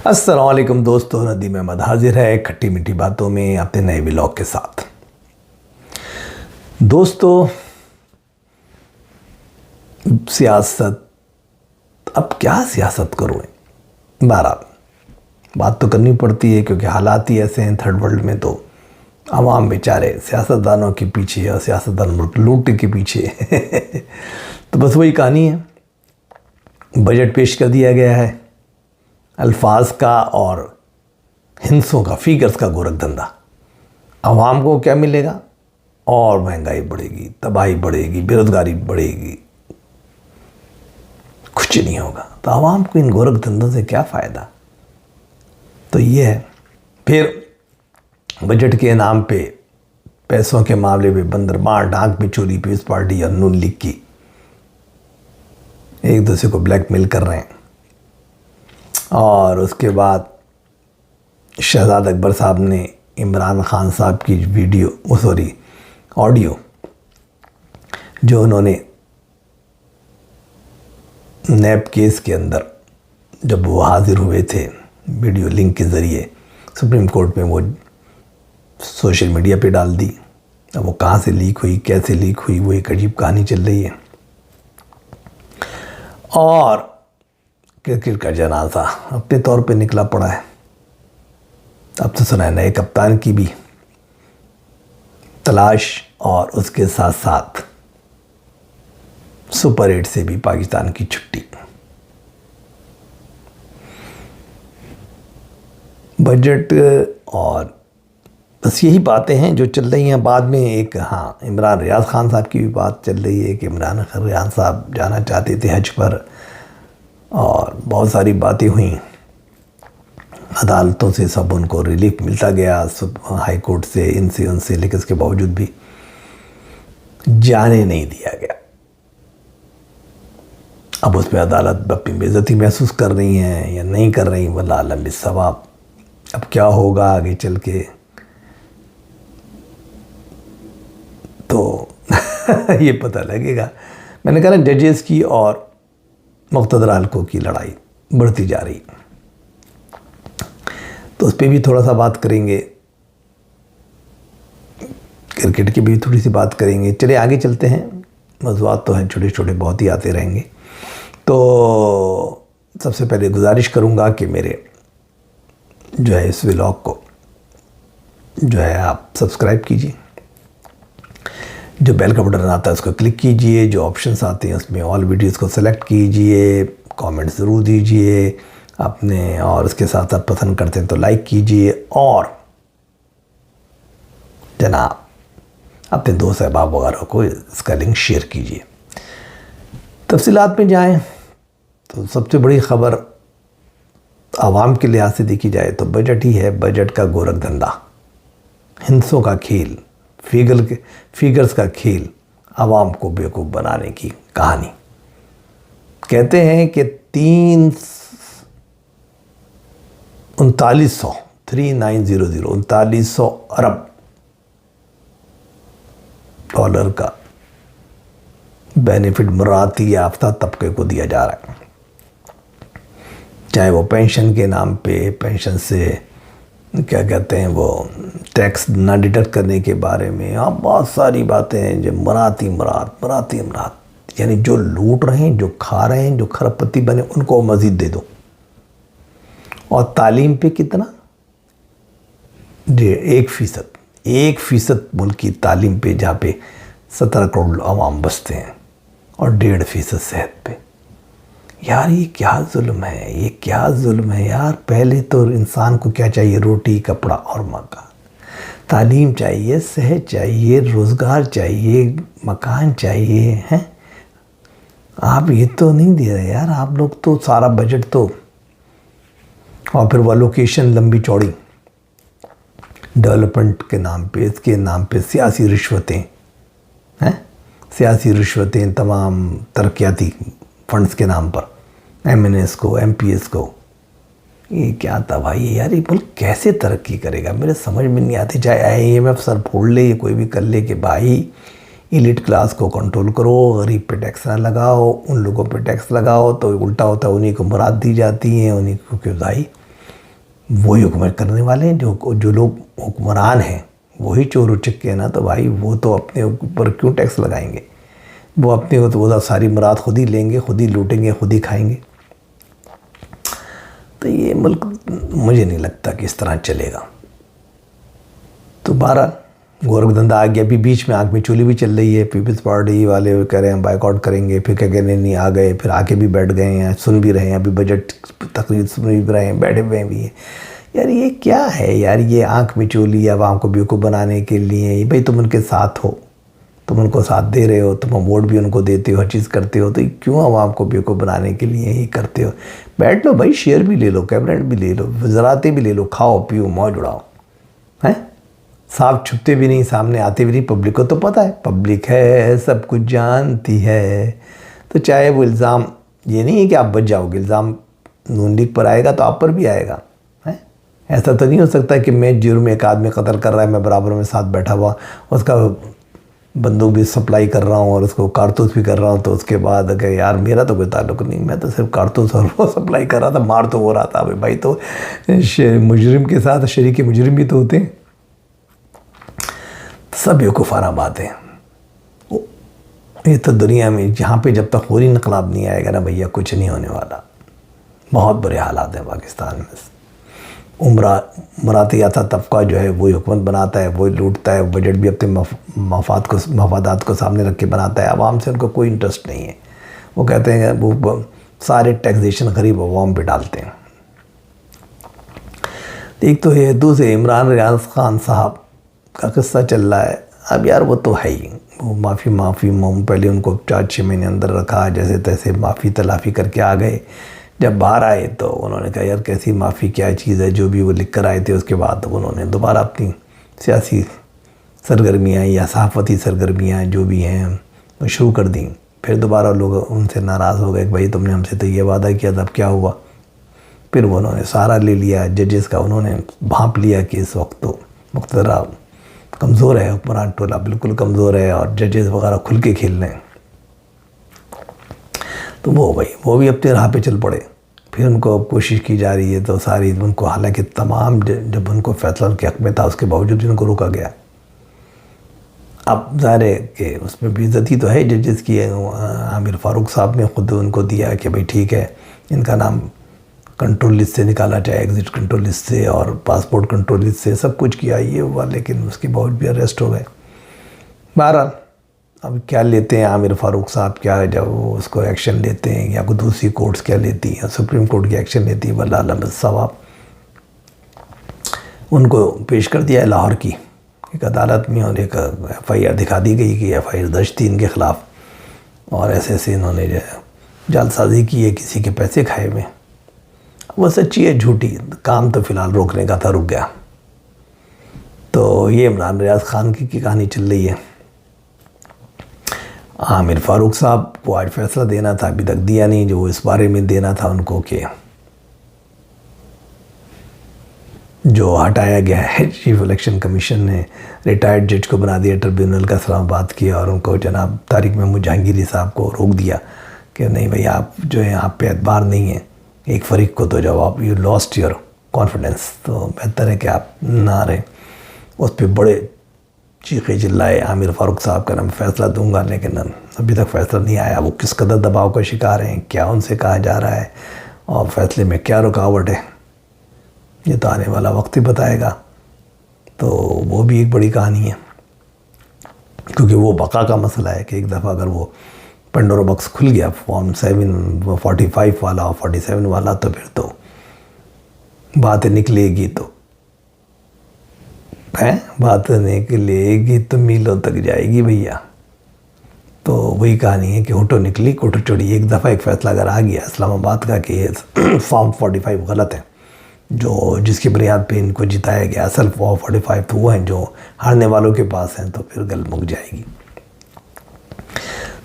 अस्सलाम वालेकुम दोस्तों, नदीम अहमद हाजिर है खट्टी मीठी बातों में अपने नए व्लॉग के साथ। दोस्तों, सियासत, अब क्या सियासत करूँ। बहरहाल बात तो करनी पड़ती है क्योंकि हालात ही ऐसे हैं थर्ड वर्ल्ड में, तो आवाम बेचारे सियासतदानों के पीछे और सियासतदान लूट के पीछे तो बस वही कहानी है। बजट पेश कर दिया गया है, अल्फाज का और हिंसों का, फिगर्स का गोरख धंधा। आवाम को क्या मिलेगा? और महंगाई बढ़ेगी, तबाही बढ़ेगी, बेरोजगारी बढ़ेगी, कुछ नहीं होगा। तो आवाम को इन गोरख धंधों से क्या फ़ायदा? तो ये है। फिर बजट के नाम पे, पैसों के मामले में बंदरमार, डाक बिचौली, पीस पार्टी और नून लीग की एक दूसरे को ब्लैकमेल कर रहे हैं। और उसके बाद शहजाद अकबर साहब ने इमरान खान साहब की ऑडियो जो उन्होंने नैब केस के अंदर जब वो हाजिर हुए थे वीडियो लिंक के ज़रिए सुप्रीम कोर्ट में, वो सोशल मीडिया पे डाल दी। अब वो कहाँ से लीक हुई, कैसे लीक हुई, वो एक अजीब कहानी चल रही है। और क्रिकेट का जनाजा अपने तौर पे निकला पड़ा है। अब तो सुना है नए कप्तान की भी तलाश, और उसके साथ साथ सुपर 8 से भी पाकिस्तान की छुट्टी। बजट और बस यही बातें हैं जो चल रही हैं। बाद में एक इमरान रियाज खान साहब की भी बात चल रही है कि इमरान रियाज साहब जाना चाहते थे हज पर, और बहुत सारी बातें हुई। अदालतों से सब उनको रिलीफ मिलता गया, हाई कोर्ट से, इनसे उनसे, लेकिन इसके बावजूद भी जाने नहीं दिया गया। अब उसमें अदालत अपनी बेइज्जती महसूस कर रही हैं या नहीं कर रही, वल्लाह आलम बिस्सवाब। अब क्या होगा आगे चल के, तो ये पता लगेगा। मैंने कहा ना, जजेस की और मुक़्तदर हल्कों की लड़ाई बढ़ती जा रही, तो उस पर भी थोड़ा सा बात करेंगे। क्रिकेट की भी थोड़ी सी बात करेंगे। चलिए आगे चलते हैं। मौज़ूआत तो हैं छोटे छोटे, बहुत ही आते रहेंगे। तो सबसे पहले गुजारिश करूंगा कि मेरे जो है इस व्लॉग को जो है आप सब्सक्राइब कीजिए, जो बेल का बटन आता है उसको क्लिक कीजिए, जो ऑप्शंस आते हैं उसमें ऑल वीडियोस को सेलेक्ट कीजिए, कमेंट ज़रूर दीजिए अपने, और उसके साथ साथ पसंद करते हैं तो लाइक कीजिए, और जनाब अपने दोस्त अहबाब वगैरह को इसका लिंक शेयर कीजिए। तफसीलात में जाएं तो सबसे बड़ी ख़बर आवाम के लिहाज से देखी जाए तो बजट ही है। बजट का गोरख धंधा, हिंसों का खेल, फिगर्स का खेल, आवाम को बेवकूफ़ बनाने की कहानी। कहते हैं कि 3900 अरब डॉलर का बेनिफिट मुराती याफ्ता तबके को दिया जा रहा है, चाहे वो पेंशन के नाम पे, पेंशन से क्या कहते हैं वो टैक्स ना डिडक्ट करने के बारे में, बहुत सारी बातें हैं जो मराती मरात, यानी जो लूट रहे हैं, जो खा रहे हैं, जो खरबपति बने, उनको मज़ीद दे दो। और तालीम पे कितना? 1% मुल्क की तालीम पे, जहाँ पे 17 करोड़ आवाम बसते हैं, और 1.5% सेहत पे। यार ये क्या जुल्म है, ये क्या जुल्म है यार। पहले तो इंसान को क्या चाहिए? रोटी, कपड़ा और मकान। तालीम चाहिए, सेहत चाहिए, रोज़गार चाहिए, मकान चाहिए, हैं? आप ये तो नहीं दे रहे यार। आप लोग तो सारा बजट तो, और फिर वो लोकेशन लंबी चौड़ी, डेवलपमेंट के नाम पे, इसके नाम पे सियासी रिश्वतें हैं, सियासी रिश्वतें, तमाम तरक्याती फंड्स के नाम पर, MNS को, MPS को। ये क्या था भाई यार, ये मुल्क कैसे तरक्की करेगा? मेरे समझ में नहीं आती। चाहे IMF सर फोड़ ले, ये कोई भी कर ले कि भाई एलिट क्लास को कंट्रोल करो, गरीब पे टैक्स ना लगाओ, उन लोगों पे टैक्स लगाओ, तो उल्टा होता है, उन्हीं को मुराद दी जाती हैं, उन्हीं को क्यों भाई वही हुकूमत करने वाले हैं। जो लोग हुक्मरान हैं वही चोर उचक्के हैं ना, तो भाई वो तो अपने ऊपर क्यों टैक्स लगाएंगे? वो अपने को तो वो सारी मुराद खुद ही लेंगे, खुद ही लूटेंगे, खुद ही खाएंगे। तो ये मुल्क मुझे नहीं लगता कि इस तरह चलेगा। तो 12 गोरखधंधा आ गया। अभी बीच में आग में चूली भी चल रही है। पीपल्स पार्टी वाले कह रहे हैं बाइकआउट करेंगे, फिर क्या कहने नहीं आ गए, फिर आके भी बैठ गए हैं, सुन भी रहे हैं, अभी बजट तकरीर सुन भी रहे हैं, बैठे हुए भी हैं। यार ये क्या है यार? ये आँख में चूली आवाम को बेवकूफ़ बनाने के लिए। भाई तुम उनके साथ हो, तुम उनको साथ दे रहे हो, तुम वोट भी उनको देते हो, हर चीज़ करते हो, तो क्यों आवाम को बेवकूफ़ बनाने के लिए ही करते हो? बैठ लो भाई, शेयर भी ले लो, कैबिनेट भी ले लो, वज़रातें भी ले लो, खाओ पियो मौज उड़ाओ। हैं? साफ छुपते भी नहीं, सामने आते भी नहीं। पब्लिक को तो पता है, पब्लिक है सब कुछ जानती है। तो चाहे वो इल्ज़ाम, ये नहीं है कि आप बच जाओगे, इल्ज़ाम नून लीग पर आएगा तो आप पर भी आएगा। है ऐसा तो नहीं हो सकता कि मैं जुर्म एक आदमी कत्ल कर रहा है, मैं बराबर में साथ बैठा हुआ उसका बंदूक भी सप्लाई कर रहा हूँ और उसको कारतूस भी कर रहा हूँ, तो उसके बाद अगर यार मेरा तो कोई ताल्लुक नहीं, मैं तो सिर्फ कारतूस और वो सप्लाई कर रहा था, मार तो हो रहा था। भाई तो मुजरिम के साथ शरीक मुजरिम भी तो होते हैं। सब बेवकूफ़ाना बात है। ये तो दुनिया में जहाँ पे जब तक खूनी इनकलाब नहीं आएगा ना भैया, कुछ नहीं होने वाला। बहुत बुरे हालात हैं पाकिस्तान में। उमराती आता तबका जो है वही हुकूमत बनाता है, वही लूटता है, बजट भी अपने मफादात को सामने रख के बनाता है। आवाम से उनको कोई इंटरेस्ट नहीं है। वो कहते हैं वो सारे टैक्सेशन गरीब आवाम पे डालते हैं। एक तो ये दूसरे इमरान रियाज खान साहब का किस्सा चल रहा है। अब यार वो तो है ही, वो माफ़ी पहले उनको 4-6 महीने अंदर रखा, जैसे तैसे माफ़ी तलाफ़ी करके आ गए। जब बाहर आए तो उन्होंने कहा यार कैसी माफ़ी, क्या चीज़ है? जो भी वो लिख कर आए थे उसके बाद उन्होंने दोबारा अपनी सियासी सरगर्मियाँ या सहाफ़ती सरगर्मियाँ जो भी हैं वो शुरू कर दी। फिर दोबारा लोग उनसे नाराज़ हो गए कि भाई तुमने हमसे तो ये वादा किया था, अब क्या हुआ? फिर वो उन्होंने सहारा ले लिया जजेस का, उन्होंने भांप लिया कि इस वक्त तो मुख्तरा कमज़ोर है, हुक्मरान टोला बिल्कुल कमज़ोर है और जजेस वगैरह खुल के खेल रहे हैं। तो वो भी अपने राह पे चल पड़े। फिर उनको अब कोशिश की जा रही है तो सारी उनको, हालांकि तमाम जब उनको फैसला उनके हक़ में था उसके बावजूद भी उनको रोका गया। अब ज़ाहिर है कि उसमें बेइज्जती तो है जजेस की। आमिर फ़ारूक साहब ने ख़ुद उनको दिया कि भाई ठीक है, इनका नाम कंट्रोल लिस्ट से निकाला जाए, एग्ज़िट कंट्रोल लिस्ट से और पासपोर्ट कंट्रोल लिस्ट से, सब कुछ किया ये हुआ, लेकिन उसके बावजूद भी अरेस्ट हो गए। बहरहाल अब क्या लेते हैं आमिर फ़ारूक साहब, क्या जब वो उसको एक्शन लेते हैं या कोई दूसरी कोर्ट्स क्या लेती हैं, सुप्रीम कोर्ट की एक्शन लेती है, वल्लाह अलम सवाब। उनको पेश कर दिया है लाहौर की एक अदालत में और एक FIR दिखा दी गई कि FIR दर्ज थी इनके ख़िलाफ़, और ऐसे इन्होंने जो है जालसाजी की है, किसी के पैसे खाए हुए। वो सच्ची है झूठी, काम तो फ़िलहाल रोकने का था, रुक गया। तो ये इमरान रियाज खान की कहानी चल रही है। आमिर फ़ारूक साहब को आज फैसला देना था, अभी तक दिया नहीं, जो इस बारे में देना था उनको कि जो हटाया गया है चीफ इलेक्शन कमीशन ने रिटायर्ड जज को बना दिया, ट्रिब्यूनल का इस्लामाबाद किया और उनको जनाब तारिक महमूद जहांगीरी साहब को रोक दिया कि नहीं भाई आप जो है आप पे एतबार नहीं है एक फ़रीक को, तो जब आप यू लॉस्ट योर कॉन्फिडेंस, तो बेहतर है कि आप ना रहें। उस पर बड़े चीखे चिल्लाए आमिर फ़ारूक साहब का, मैं फ़ैसला दूंगा, लेकिन अभी तक फ़ैसला नहीं आया। वो किस कदर दबाव का शिकार हैं, क्या उनसे कहा जा रहा है और फ़ैसले में क्या रुकावट है, ये तो आने वाला वक्त ही बताएगा। तो वो भी एक बड़ी कहानी है, क्योंकि वो बका का मसला है कि एक दफ़ा अगर वो पंडोरा बॉक्स खुल गया फॉर्म 745 वाला और 47 वाला, तो फिर तो बातें निकलेगी, तो है बात निकलेगी तो मीलों तक जाएगी भैया। तो वही कहानी है कि होटो निकली कोठो चढ़ी। एक दफ़ा एक फ़ैसला अगर आ गया इस्लामाबाद का कि फॉर्म 45 गलत है, जो जिसकी बुनियाद पे इनको जिताया गया, असल फॉर्म 45 तो वो हैं जो हारने वालों के पास हैं, तो फिर गल मुक जाएगी।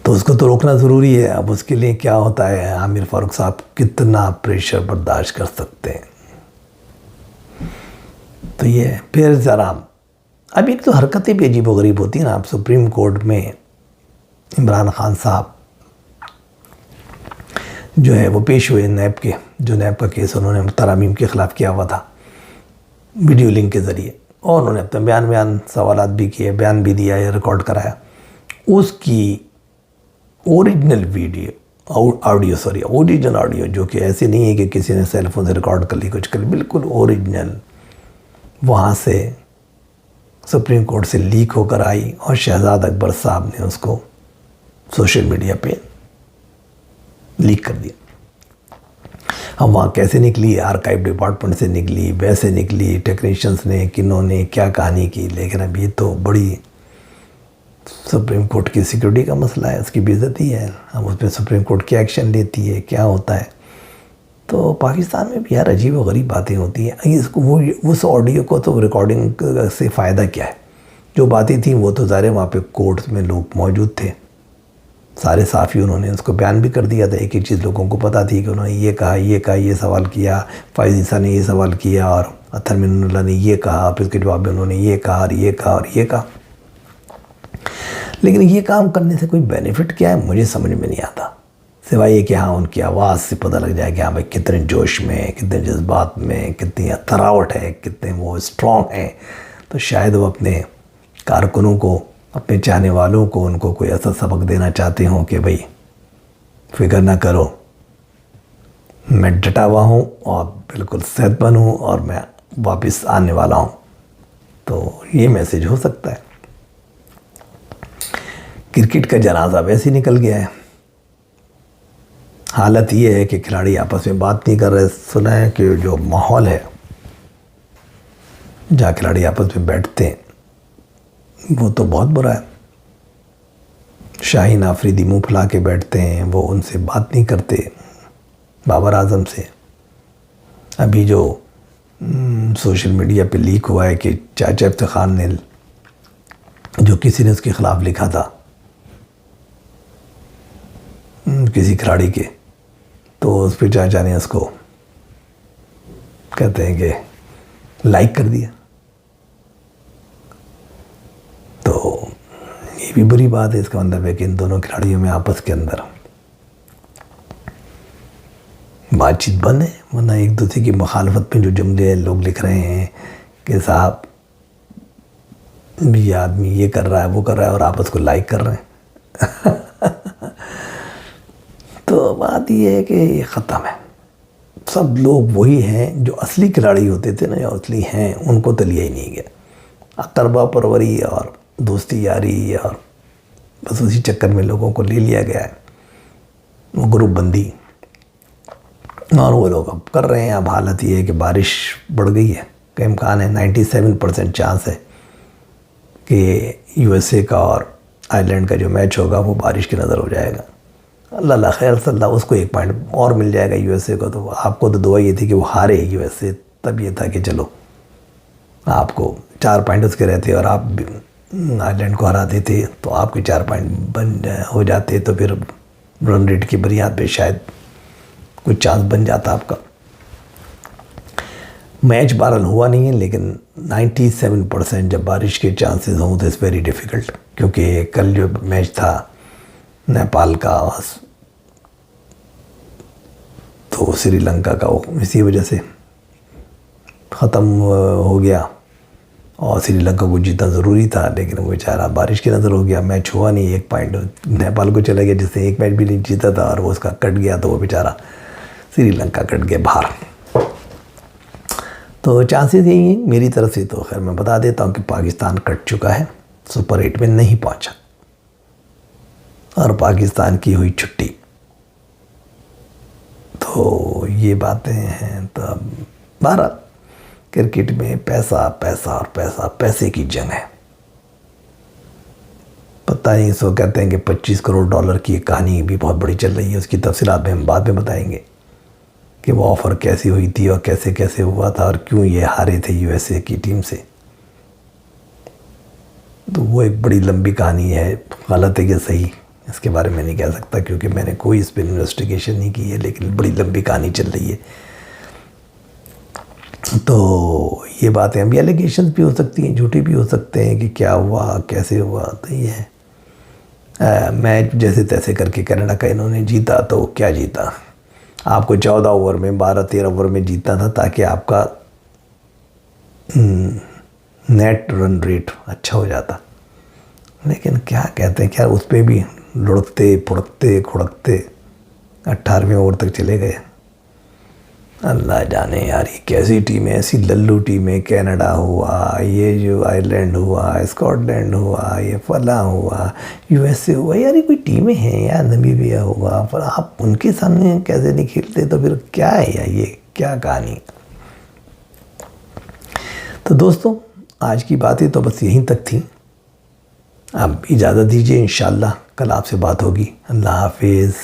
तो उसको तो रोकना ज़रूरी है। अब उसके लिए क्या होता है, आमिर फ़ारूक साहब कितना प्रेशर बर्दाश्त कर सकते हैं। तो ये फिर ज़रा अब एक तो हरकतें भी अजीब व गरीब होती हैं ना। आप सुप्रीम कोर्ट में इमरान खान साहब जो है वो पेश हुए नैब के, जो नैब का केस उन्होंने तरामीम के ख़िलाफ़ किया हुआ था, वीडियो लिंक के ज़रिए, और उन्होंने अपने बयान सवालात भी किए, बयान भी दिया या रिकॉर्ड कराया। उसकी ओरिजिनल ओरिजिनल ऑडियो, जो कि ऐसे नहीं है कि किसी ने सेल फोन से रिकॉर्ड कर ली, कुछ कर ली, बिल्कुल ओरिजिनल वहाँ से सुप्रीम कोर्ट से लीक होकर आई और शहजाद अकबर साहब ने उसको सोशल मीडिया पे लीक कर दिया। हम वहाँ कैसे निकली, आर्काइव डिपार्टमेंट से निकली, वैसे निकली, टेक्नीशियंस ने किन्होंने क्या कहानी की, लेकिन अब ये तो बड़ी सुप्रीम कोर्ट की सिक्योरिटी का मसला है, उसकी बेइज्जती है। अब उस पर सुप्रीम कोर्ट क्या एक्शन लेती है, क्या होता है। तो पाकिस्तान में भी यार अजीब व गरीब बातें होती हैं। इसको वो उस ऑडियो को तो रिकॉर्डिंग से फ़ायदा क्या है, जो बातें थी वो तो ज़ाहिर वहाँ पे कोर्ट में लोग मौजूद थे, सारे साफ़ी, उन्होंने उसको बयान भी कर दिया था। एक एक चीज़ लोगों को पता थी कि उन्होंने ये कहा, ये सवाल किया, फ़ाइज़ ईसा ने ये सवाल किया और अत्तर मिन्नुल्लाह ने ये कहा, फिर उसके जवाब में उन्होंने ये कहा और ये कहा और ये कहा। लेकिन ये काम करने से कोई बेनिफिट क्या है, मुझे समझ में नहीं आता, सिवाय ये कि हाँ उनकी आवाज़ से पता लग जाए कि हाँ भाई कितने जोश में, कितने जज्बात में, कितनी तरावट है, कितने वो स्ट्रॉन्ग हैं। तो शायद वो अपने कारकुनों को, अपने चाहने वालों को, उनको कोई ऐसा सबक देना चाहते हों कि भाई फिक्र ना करो, मैं डटा हुआ हूँ और बिल्कुल सेहतमंद हूँ और मैं वापस आने वाला हूँ। तो ये मैसेज हो सकता है। क्रिकेट का जनाजा वैसे ही निकल गया है। हालत ये है कि खिलाड़ी आपस में बात नहीं कर रहे। सुना है कि जो माहौल है जहाँ खिलाड़ी आपस में बैठते हैं वो तो बहुत बुरा है। शाहीन आफरीदी मुंह फुला के बैठते हैं, वो उनसे बात नहीं करते बाबर आजम से। अभी जो सोशल मीडिया पे लीक हुआ है कि चाचा इफ्तिखार खान ने, जो किसी ने उसके ख़िलाफ़ लिखा था किसी खिलाड़ी के, तो उस पर चाचा ने उसको कहते हैं कि लाइक कर दिया। तो ये भी बुरी बात है। इसका मतलब है कि इन दोनों खिलाड़ियों में आपस के अंदर बातचीत बंद है, वरना एक दूसरे की मुखालफत में जो जुमले लोग लिख रहे हैं कि साहब ये आदमी ये कर रहा है, वो कर रहा है, और आपस को लाइक कर रहे हैं। तो बात ये है कि ये ख़त्म है। सब लोग वही हैं जो असली खिलाड़ी होते थे ना, जो असली हैं, उनको तो लिया ही नहीं गया। अकरबा परवरी और दोस्ती यारी और बस उसी चक्कर में लोगों को ले लिया गया है, वो ग्रुप बंदी, और वो लोग अब कर रहे हैं। अब हालत ये है कि बारिश बढ़ गई है, का इम्कान है, 97% चांस है कि यूएसए का और आयरलैंड का जो मैच होगा वो बारिश की नज़र हो जाएगा। अल्लाह खैर सल्ला, उसको 1 पॉइंट और मिल जाएगा यूएसए को। तो आपको तो दुआ ये थी कि वो हारे यूएसए, तब ये था कि चलो आपको 4 पॉइंट उसके रहते और आप आयरलैंड को हराते थे तो आपके 4 पॉइंट हो जाते, तो फिर रन रेट की बुनियाद पे शायद कुछ चांस बन जाता आपका। मैच बहरहाल हुआ नहीं है, लेकिन 97% जब बारिश के चांसेस हों तो इट्स वेरी डिफ़िकल्ट, क्योंकि कल जो मैच था नेपाल का तो श्रीलंका का, वो इसी वजह से ख़त्म हो गया और श्रीलंका को जीतना ज़रूरी था, लेकिन वो बेचारा बारिश की नज़र हो गया, मैच हुआ नहीं। 1 पॉइंट नेपाल को चला गया, जिससे 1 मैच भी नहीं जीता था और वो उसका कट गया, तो वो बेचारा श्रीलंका कट गया बाहर। तो चांसेस यही हैं मेरी तरफ से। तो खैर मैं बता देता हूँ कि पाकिस्तान कट चुका है, सुपर 8 में नहीं पहुँचा और पाकिस्तान की हुई छुट्टी। तो ये बातें हैं। तो बहरहाल क्रिकेट में पैसा पैसा और पैसा, पैसे की जंग है। पता नहीं, सो कहते हैं कि $25 करोड़ की एक कहानी भी बहुत बड़ी चल रही है, उसकी तफसीलात में हम बाद में बताएंगे कि वो ऑफ़र कैसी हुई थी और कैसे कैसे हुआ था और क्यों ये हारे थे यूएसए की टीम से। तो वो एक बड़ी लंबी कहानी है, गलत है कि सही इसके बारे में नहीं कह सकता, क्योंकि मैंने कोई इस पर इन्वेस्टिगेशन नहीं की है, लेकिन बड़ी लंबी कहानी चल रही है। तो ये बातें अभी एलिगेशंस भी हो सकती हैं, झूठी भी हो सकते हैं कि क्या हुआ कैसे हुआ। तो ये है मैच जैसे तैसे करके कनाडा का इन्होंने जीता। तो क्या जीता, आपको 14 ओवर में 12-13 ओवर में जीतना था, ताकि आपका नेट रन रेट अच्छा हो जाता। लेकिन क्या कहते हैं, क्या उस पर भी लुढ़कते पुढ़कते खुड़कते 18वें ओवर तक चले गए। अल्लाह जाने यार ये कैसी टीम है, ऐसी लल्लू टीम है। कनाडा हुआ, ये जो आयरलैंड हुआ, स्कॉटलैंड हुआ, ये फला हुआ, यूएसए हुआ, यार ये कोई टीमें हैं यार, नमीबिया हुआ, पर आप उनके सामने कैसे नहीं खेलते, तो फिर क्या है यार, ये क्या कहानी। तो दोस्तों आज की बातें तो बस यहीं तक थी। अब इजाज़त दीजिए, इंशाल्लाह कल आपसे बात होगी। अल्लाह हाफिज़।